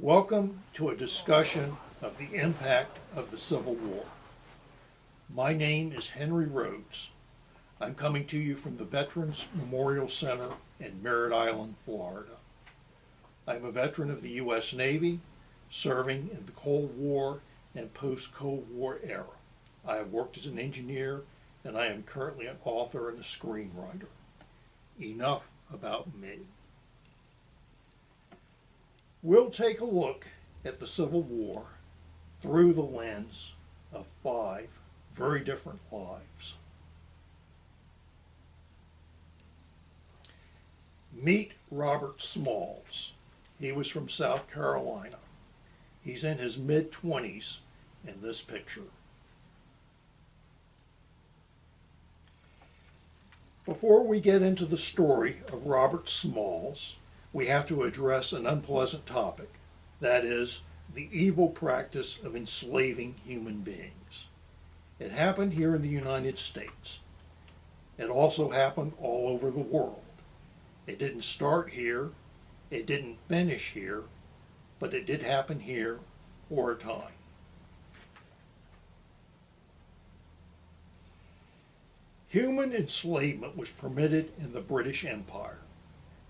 Welcome to a discussion of the impact of the Civil War. My name is Hank Rhodes. I'm coming to you from the Veterans Memorial Center in Merritt Island, Florida. I'm a veteran of the U.S. Navy, serving in the Cold War and post-Cold War era. I have worked as an engineer, and I am currently an author and a screenwriter. Enough about me. We'll take a look at the Civil War through the lens of 5 very different lives. Meet Robert Smalls. He was from South Carolina. He's in his mid-20s in this picture. Before we get into the story of Robert Smalls, we have to address an unpleasant topic, that is, the evil practice of enslaving human beings. It happened here in the United States. It also happened all over the world. It didn't start here, it didn't finish here, but it did happen here for a time. Human enslavement was permitted in the British Empire.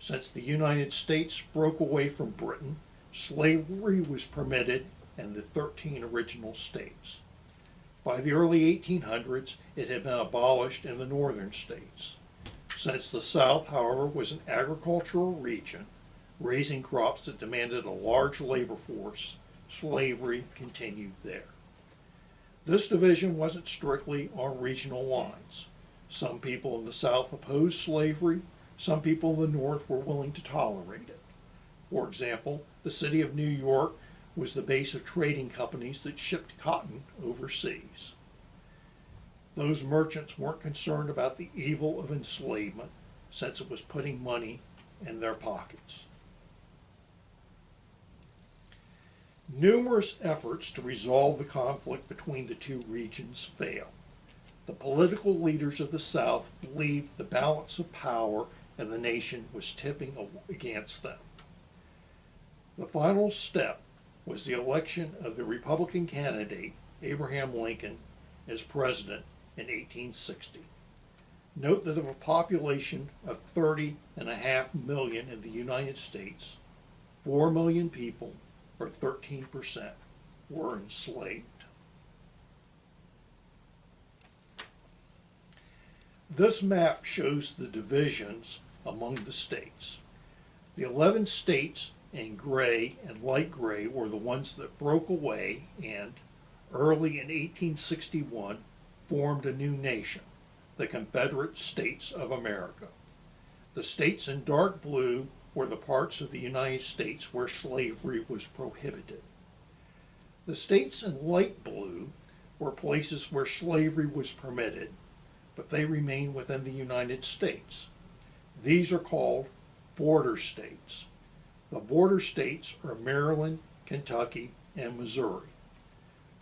Since the United States broke away from Britain, slavery was permitted in the 13 original states. By the early 1800s, it had been abolished in the northern states. Since the South, however, was an agricultural region, raising crops that demanded a large labor force, slavery continued there. This division wasn't strictly on regional lines. Some people in the South opposed slavery. Some people in the North were willing to tolerate it. For example, the city of New York was the base of trading companies that shipped cotton overseas. Those merchants weren't concerned about the evil of enslavement, since it was putting money in their pockets. Numerous efforts to resolve the conflict between the two regions failed. The political leaders of the South believed the balance of power and the nation was tipping against them. The final step was the election of the Republican candidate, Abraham Lincoln, as president in 1860. Note that of a population of 30.5 million in the United States, 4 million people, or 13%, were enslaved. This map shows the divisions among the states. The 11 states in gray and light gray were the ones that broke away and, early in 1861, formed a new nation, the Confederate States of America. The states in dark blue were the parts of the United States where slavery was prohibited. The states in light blue were places where slavery was permitted, but they remain within the United States. These are called border states. The border states are Maryland, Kentucky, and Missouri.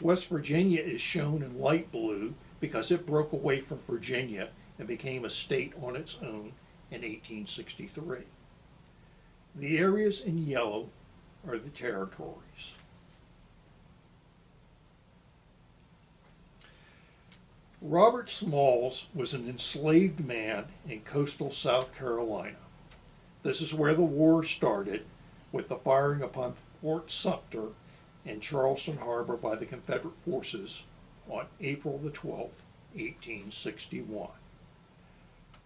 West Virginia is shown in light blue because it broke away from Virginia and became a state on its own in 1863. The areas in yellow are the territories. Robert Smalls was an enslaved man in coastal South Carolina. This is where the war started, with the firing upon Fort Sumter in Charleston Harbor by the Confederate forces on April the 12th, 1861.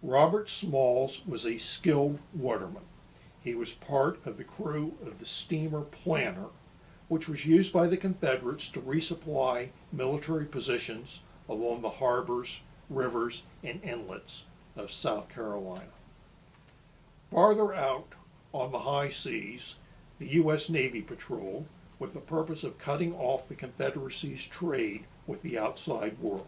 Robert Smalls was a skilled waterman. He was part of the crew of the steamer Planter, which was used by the Confederates to resupply military positions along the harbors, rivers, and inlets of South Carolina. Farther out on the high seas, the U.S. Navy patrolled with the purpose of cutting off the Confederacy's trade with the outside world.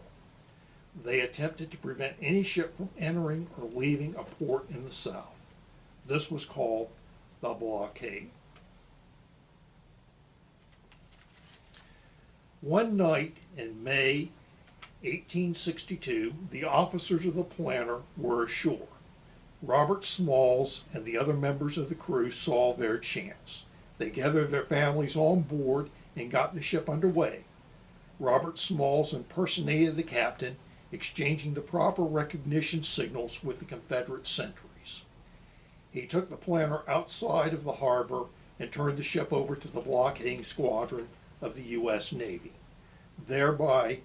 They attempted to prevent any ship from entering or leaving a port in the South. This was called the blockade. One night in May 1862, the officers of the Planter were ashore. Robert Smalls and the other members of the crew saw their chance. They gathered their families on board and got the ship underway. Robert Smalls impersonated the captain, exchanging the proper recognition signals with the Confederate sentries. He took the planter outside of the harbor and turned the ship over to the blockading squadron of the U.S. Navy, thereby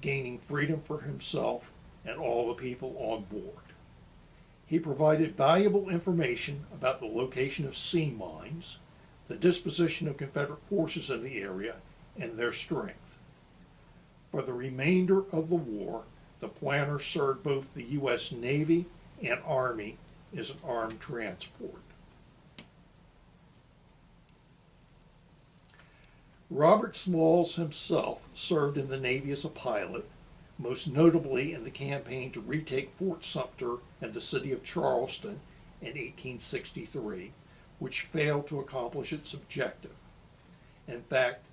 gaining freedom for himself and all the people on board. He provided valuable information about the location of sea mines, the disposition of Confederate forces in the area, and their strength. For the remainder of the war, the planter served both the U.S. Navy and Army as an armed transport. Robert Smalls himself served in the Navy as a pilot, most notably in the campaign to retake Fort Sumter and the city of Charleston in 1863, which failed to accomplish its objective. In fact,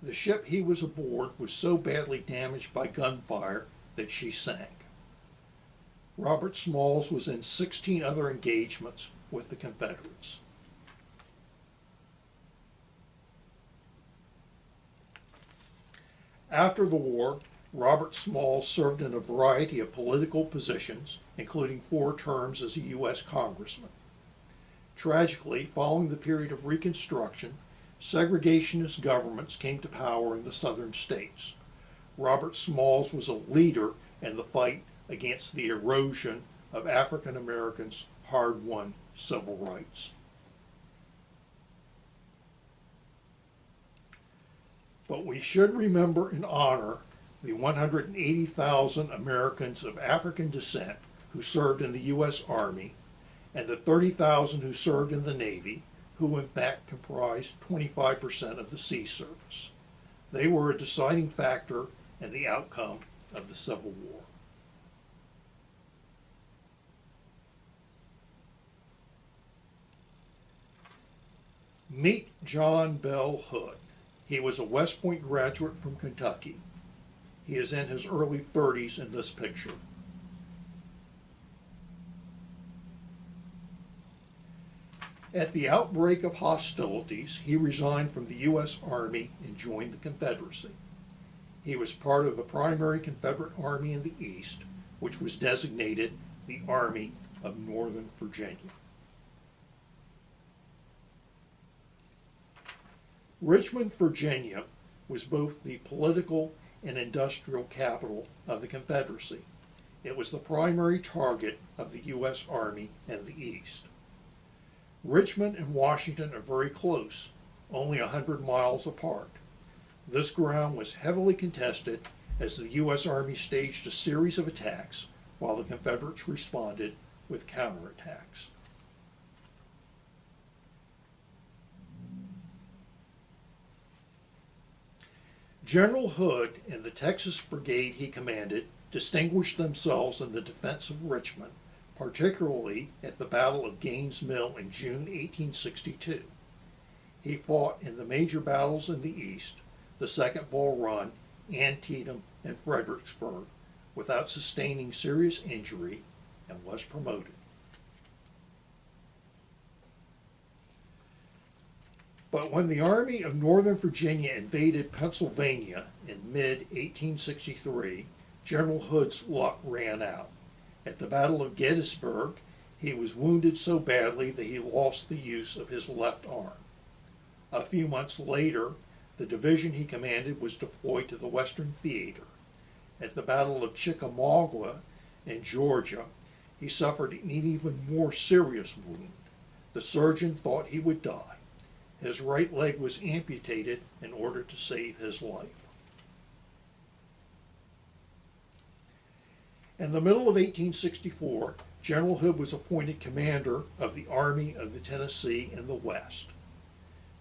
the ship he was aboard was so badly damaged by gunfire that she sank. Robert Smalls was in 16 other engagements with the Confederates. After the war, Robert Smalls served in a variety of political positions, including 4 terms as a U.S. congressman. Tragically, following the period of Reconstruction, segregationist governments came to power in the southern states. Robert Smalls was a leader in the fight against the erosion of African Americans' hard-won civil rights. But we should remember and honor the 180,000 Americans of African descent who served in the U.S. Army and the 30,000 who served in the Navy, who in fact comprised 25% of the sea service. They were a deciding factor in the outcome of the Civil War. Meet John Bell Hood. He was a West Point graduate from Kentucky. He is in his early 30s in this picture. At the outbreak of hostilities, he resigned from the U.S. Army and joined the Confederacy. He was part of the primary Confederate Army in the East, which was designated the Army of Northern Virginia. Richmond, Virginia, was both the political and industrial capital of the Confederacy. It was the primary target of the U.S. Army in the East. Richmond and Washington are very close, only 100 miles apart. This ground was heavily contested as the U.S. Army staged a series of attacks while the Confederates responded with counterattacks. General Hood and the Texas Brigade he commanded distinguished themselves in the defense of Richmond, particularly at the Battle of Gaines' Mill in June 1862. He fought in the major battles in the East, the Second Bull Run, Antietam, and Fredericksburg, without sustaining serious injury, and was promoted. But when the Army of Northern Virginia invaded Pennsylvania in mid-1863, General Hood's luck ran out. At the Battle of Gettysburg, he was wounded so badly that he lost the use of his left arm. A few months later, the division he commanded was deployed to the Western Theater. At the Battle of Chickamauga in Georgia, he suffered an even more serious wound. The surgeon thought he would die. His right leg was amputated in order to save his life. In the middle of 1864, General Hood was appointed commander of the Army of the Tennessee in the West.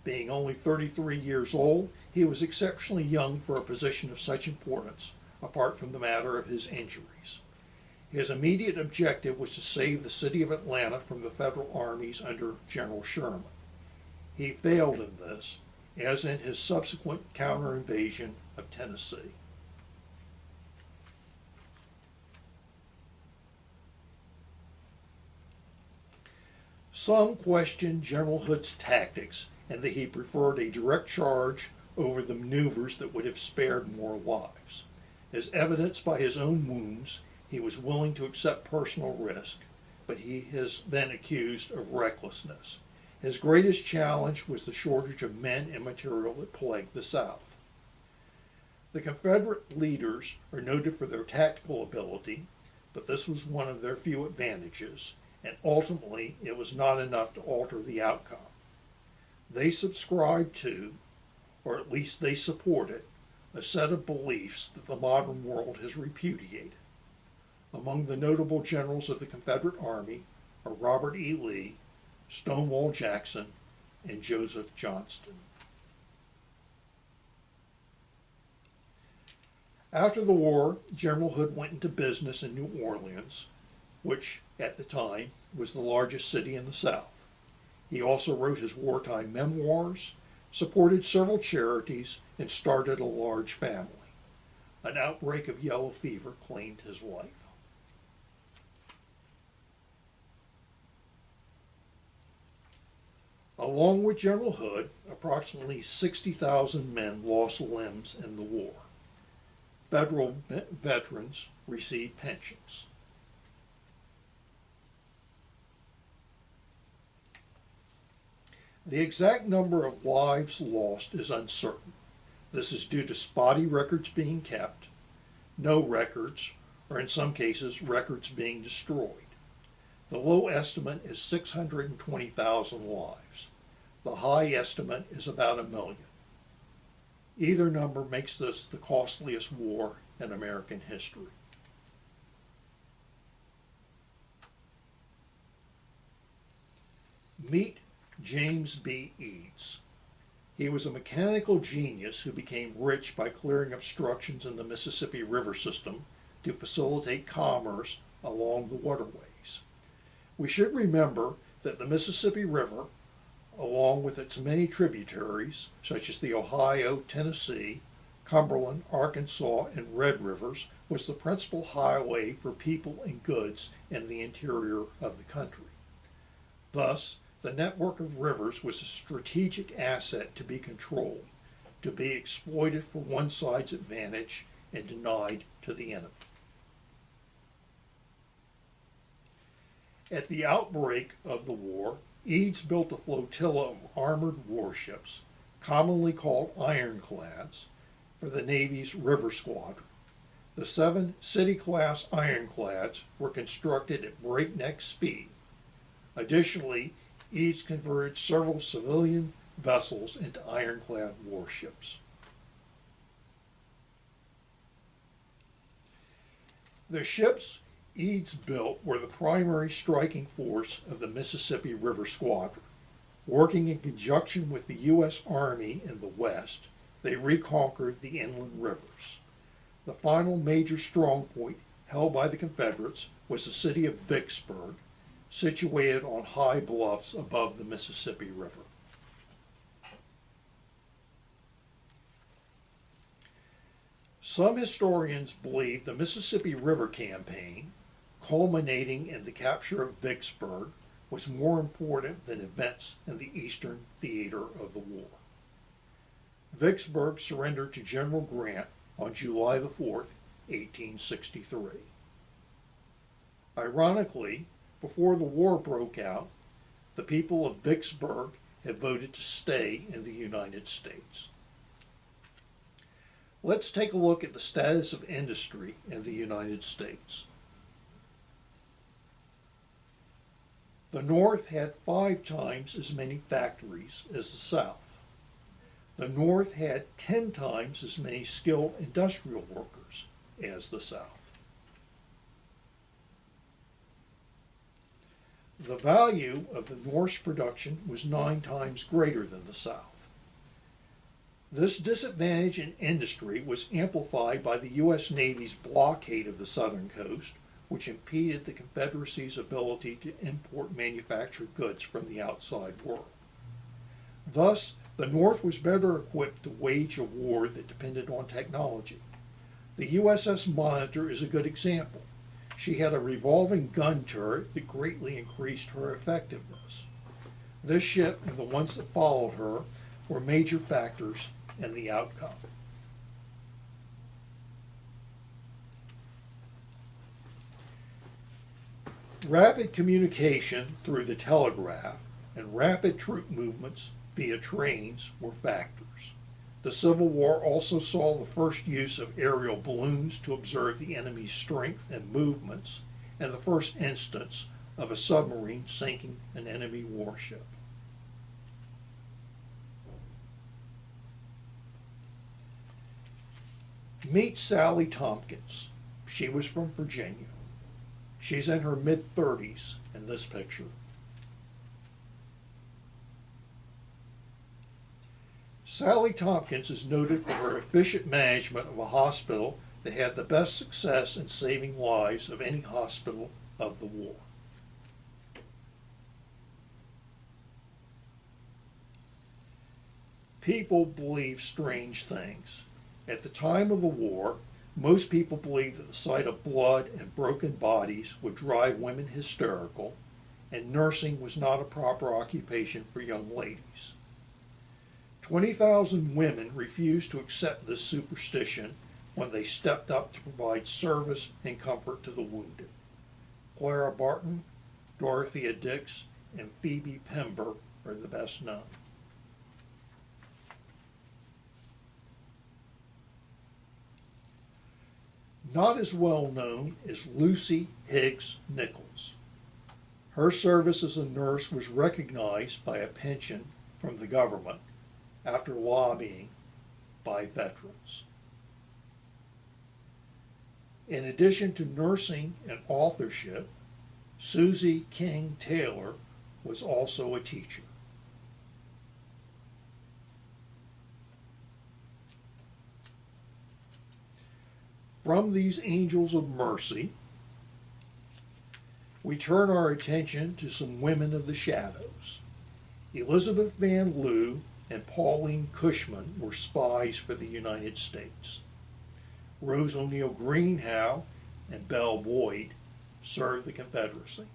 Being only 33 years old, he was exceptionally young for a position of such importance, apart from the matter of his injuries. His immediate objective was to save the city of Atlanta from the Federal armies under General Sherman. He failed in this, as in his subsequent counter-invasion of Tennessee. Some question General Hood's tactics and that he preferred a direct charge over the maneuvers that would have spared more lives. As evidenced by his own wounds, he was willing to accept personal risk, but he has been accused of recklessness. His greatest challenge was the shortage of men and material that plagued the South. The Confederate leaders are noted for their tactical ability, but this was one of their few advantages, and ultimately it was not enough to alter the outcome. They subscribed to, or at least they supported, a set of beliefs that the modern world has repudiated. Among the notable generals of the Confederate Army are Robert E. Lee, Stonewall Jackson, and Joseph Johnston. After the war, General Hood went into business in New Orleans, which at the time was the largest city in the South. He also wrote his wartime memoirs, supported several charities, and started a large family. An outbreak of yellow fever claimed his life. Along with General Hood, approximately 60,000 men lost limbs in the war. Federal veterans received pensions. The exact number of lives lost is uncertain. This is due to spotty records being kept, no records, or in some cases, records being destroyed. The low estimate is 620,000 lives. The high estimate is about 1 million. Either number makes this the costliest war in American history. Meet James B. Eads. He was a mechanical genius who became rich by clearing obstructions in the Mississippi River system to facilitate commerce along the waterways. We should remember that the Mississippi River, along with its many tributaries, such as the Ohio, Tennessee, Cumberland, Arkansas, and Red Rivers, was the principal highway for people and goods in the interior of the country. Thus, the network of rivers was a strategic asset to be controlled, to be exploited for one side's advantage and denied to the enemy. At the outbreak of the war, Eads built a flotilla of armored warships, commonly called ironclads, for the Navy's River Squadron. The 7 City-class ironclads were constructed at breakneck speed. Additionally, Eads converted several civilian vessels into ironclad warships. The ships Eads built were the primary striking force of the Mississippi River Squadron. Working in conjunction with the U.S. Army in the West, they reconquered the inland rivers. The final major strong point held by the Confederates was the city of Vicksburg, situated on high bluffs above the Mississippi River. Some historians believe the Mississippi River Campaign, culminating in the capture of Vicksburg, was more important than events in the eastern theater of the war. Vicksburg surrendered to General Grant on July the 4th, 1863. Ironically, before the war broke out, the people of Vicksburg had voted to stay in the United States. Let's take a look at the status of industry in the United States. The North had 5 times as many factories as the South. The North had 10 times as many skilled industrial workers as the South. The value of the North's production was 9 times greater than the South. This disadvantage in industry was amplified by the U.S. Navy's blockade of the southern coast, which impeded the Confederacy's ability to import manufactured goods from the outside world. Thus, the North was better equipped to wage a war that depended on technology. The Uss Monitor is a good example. She had a revolving gun turret that greatly increased her effectiveness. This ship and the ones that followed her were major factors in the outcome. Rapid communication through the telegraph and rapid troop movements via trains were factors. The Civil War also saw the first use of aerial balloons to observe the enemy's strength and movements, and the first instance of a submarine sinking an enemy warship. Meet Sally Tompkins. She was from Virginia. She's in her mid-30s in this picture. Sally Tompkins is noted for her efficient management of a hospital that had the best success in saving lives of any hospital of the war. People believe strange things. At the time of the war, most people believed that the sight of blood and broken bodies would drive women hysterical, and nursing was not a proper occupation for young ladies. 20,000 women refused to accept this superstition when they stepped up to provide service and comfort to the wounded. Clara Barton, Dorothea Dix, and Phoebe Pember are the best known. Not as well known is Lucy Higgs Nichols. Her service as a nurse was recognized by a pension from the government after lobbying by veterans. In addition to nursing and authorship, Susie King Taylor was also a teacher. From these angels of mercy, we turn our attention to some women of the shadows. Elizabeth Van Lew and Pauline Cushman were spies for the United States. Rose O'Neal Greenhow and Belle Boyd served the Confederacy.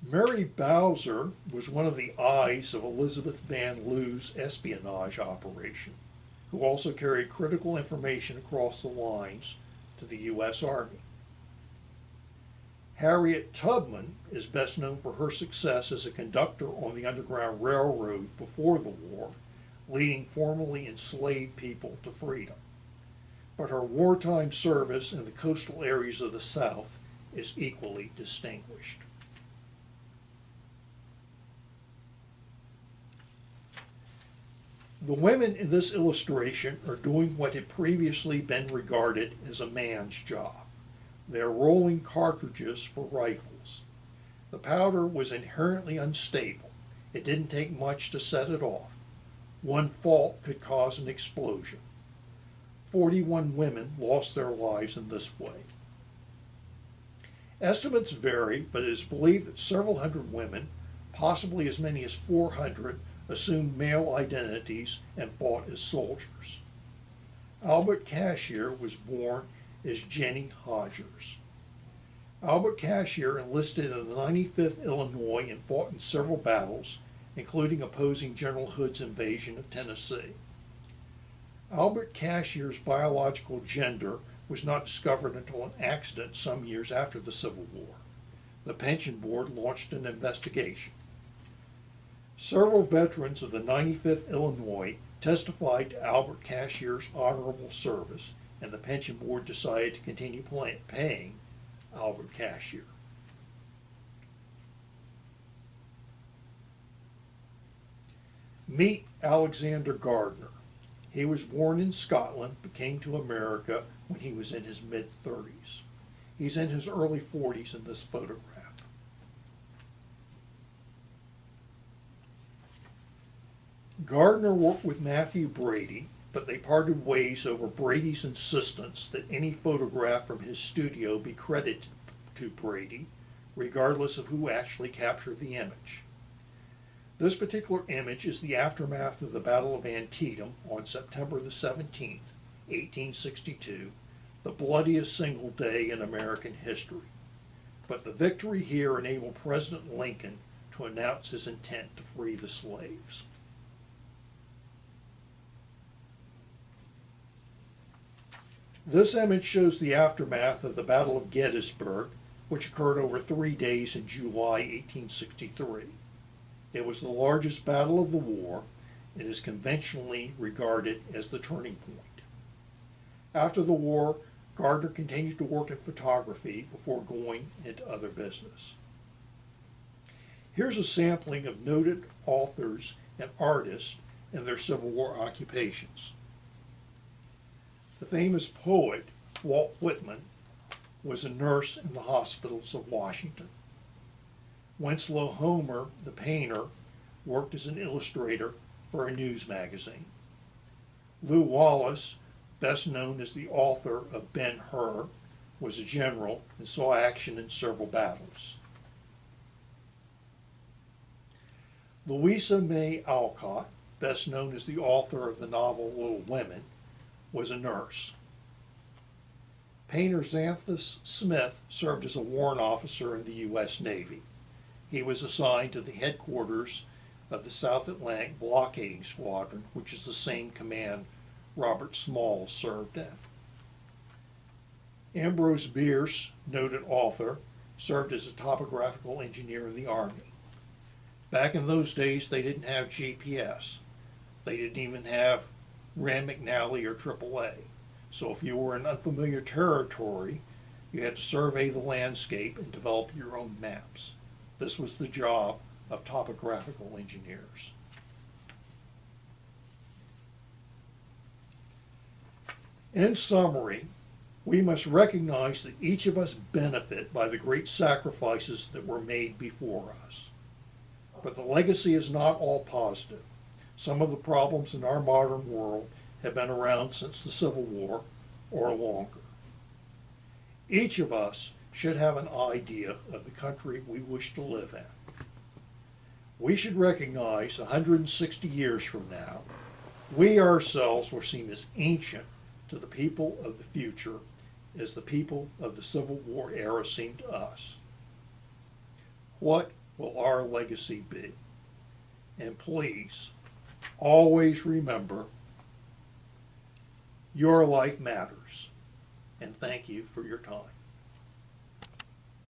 Mary Bowser was one of the eyes of Elizabeth Van Lew's espionage operation, who also carried critical information across the lines to the U.S. Army. Harriet Tubman is best known for her success as a conductor on the Underground Railroad before the war, leading formerly enslaved people to freedom. But her wartime service in the coastal areas of the South is equally distinguished. The women in this illustration are doing what had previously been regarded as a man's job. They are rolling cartridges for rifles. The powder was inherently unstable. It didn't take much to set it off. One fault could cause an explosion. 41 women lost their lives in this way. Estimates vary, but it is believed that several hundred women, possibly as many as 400, assumed male identities and fought as soldiers. Albert Cashier was born as Jenny Hodgers. Albert Cashier enlisted in the 95th Illinois and fought in several battles, including opposing General Hood's invasion of Tennessee. Albert Cashier's biological gender was not discovered until an accident some years after the Civil War. The Pension Board launched an investigation. Several veterans of the 95th Illinois testified to Albert Cashier's honorable service, and the Pension Board decided to continue paying Albert Cashier. Meet Alexander Gardner. He was born in Scotland but came to America when he was in his mid-30s. He's in his early 40s in this photograph. Gardner worked with Matthew Brady, but they parted ways over Brady's insistence that any photograph from his studio be credited to Brady, regardless of who actually captured the image. This particular image is the aftermath of the Battle of Antietam on September the 17th, 1862, the bloodiest single day in American history. But the victory here enabled President Lincoln to announce his intent to free the slaves. This image shows the aftermath of the Battle of Gettysburg, which occurred over 3 days in July 1863. It was the largest battle of the war and is conventionally regarded as the turning point. After the war, Gardner continued to work in photography before going into other business. Here's a sampling of noted authors and artists and their Civil War occupations. The famous poet Walt Whitman was a nurse in the hospitals of Washington. Winslow Homer, the painter, worked as an illustrator for a news magazine. Lew Wallace, best known as the author of Ben-Hur, was a general and saw action in several battles. Louisa May Alcott, best known as the author of the novel Little Women, was a nurse. Painter Xanthus Smith served as a warrant officer in the U.S. Navy. He was assigned to the headquarters of the South Atlantic Blockading Squadron, which is the same command Robert Smalls served in. Ambrose Bierce, noted author, served as a topographical engineer in the Army. Back in those days, they didn't have GPS. They didn't even have Rand McNally or AAA. So if you were in unfamiliar territory, you had to survey the landscape and develop your own maps. This was the job of topographical engineers. In summary, we must recognize that each of us benefit by the great sacrifices that were made before us. But the legacy is not all positive. Some of the problems in our modern world have been around since the Civil War or longer. Each of us should have an idea of the country we wish to live in. We should recognize 160 years from now, we ourselves will seem as ancient to the people of the future as the people of the Civil War era seem to us. What will our legacy be? And please, always remember, your life matters. And thank you for your time.